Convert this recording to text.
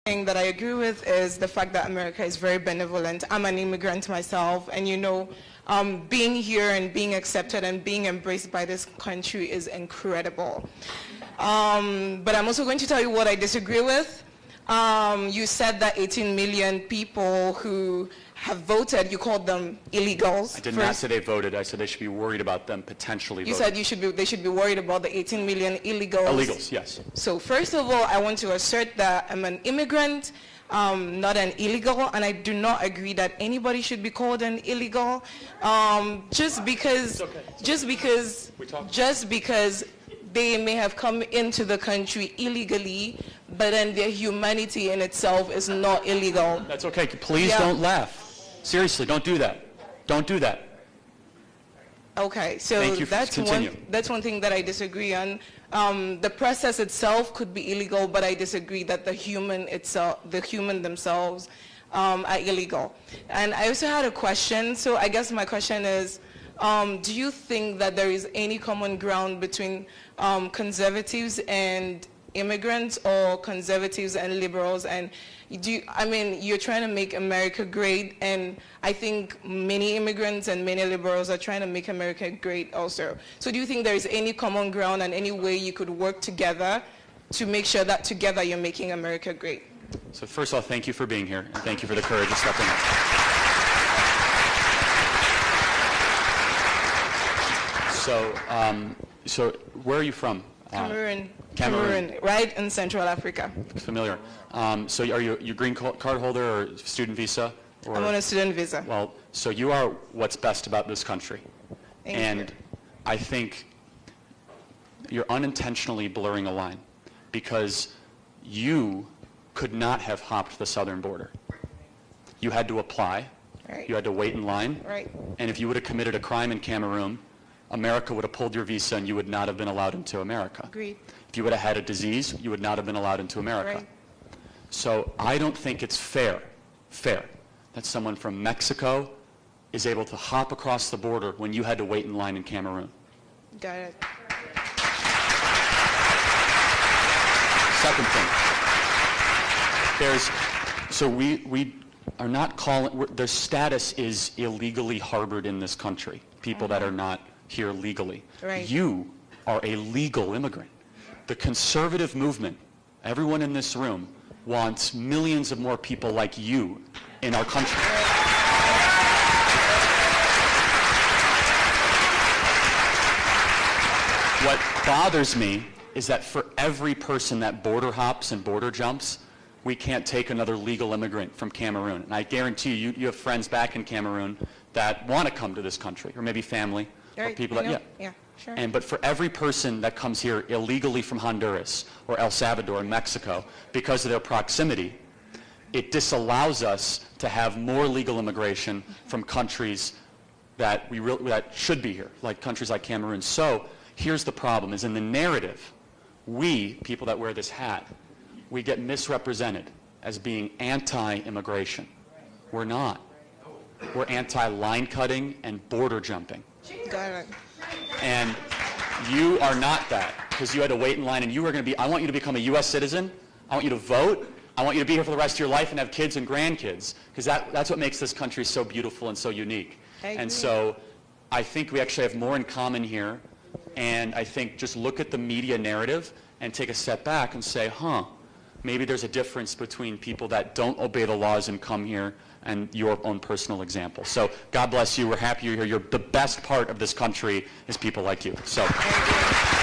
thing that I agree with is the fact that America is very benevolent. I'm an immigrant myself, and being here and being accepted and being embraced by this country is incredible. But I'm also going to tell you what I disagree with. You said that 18 million people who have voted, you called them illegals. I did not say they voted. I said they should be worried about them potentially voting. You said they should be worried about the 18 million illegals. Illegals, yes. So first of all, I want to assert that I'm an immigrant, not an illegal, and I do not agree that anybody should be called an illegal. Just because they may have come into the country illegally, but then their humanity in itself is not illegal. That's okay. Please don't laugh. Seriously, don't do that. Don't do that. Okay, so that's one thing that I disagree on. The process itself could be illegal, but I disagree that the human themselves are illegal. And I also had a question. So I guess my question is, do you think that there is any common ground between conservatives and immigrants, or conservatives and liberals? And you're trying to make America great, and I think many immigrants and many liberals are trying to make America great also. So do you think there is any common ground and any way you could work together to make sure that together you're making America great? So first of all, thank you for being here, and thank you for the courage of stepping up. So where are you from? Cameroon. Cameroon, right in Central Africa. Familiar. So are you green card holder or student visa? Or, I'm on a student visa. Well, so you are what's best about this country. Thank you. I think you're unintentionally blurring a line, because you could not have hopped the southern border. You had to apply. Right. You had to wait in line. Right. And if you would have committed a crime in Cameroon, America would have pulled your visa and you would not have been allowed into America. Agreed. If you would have had a disease, you would not have been allowed into America. Right. So I don't think it's fair that someone from Mexico is able to hop across the border when you had to wait in line in Cameroon. Got it. Second thing, we are not calling, their status is illegally harbored in this country, people that are not here legally. Right. You are a legal immigrant. The conservative movement, everyone in this room, wants millions of more people like you in our country. What bothers me is that for every person that border hops and border jumps, we can't take another legal immigrant from Cameroon. And I guarantee you have friends back in Cameroon that want to come to this country, or maybe family, or people that, yeah, sure. But for every person that comes here illegally from Honduras or El Salvador and Mexico, because of their proximity, it disallows us to have more legal immigration from countries that that should be here, like countries like Cameroon. So here's the problem, is in the narrative, we, people that wear this hat, we get misrepresented as being anti-immigration. We're not. We're anti-line cutting and border jumping. Got it. And you are not that, because you had to wait in line, and you were going to be, I want you to become a U.S. citizen. I want you to vote. I want you to be here for the rest of your life and have kids and grandkids, because that's what makes this country so beautiful and so unique. And so I think we actually have more in common here, and I think just look at the media narrative and take a step back and say, maybe there's a difference between people that don't obey the laws and come here and your own personal example. So God bless you. We're happy you're here. The best part of this country is people like you. So.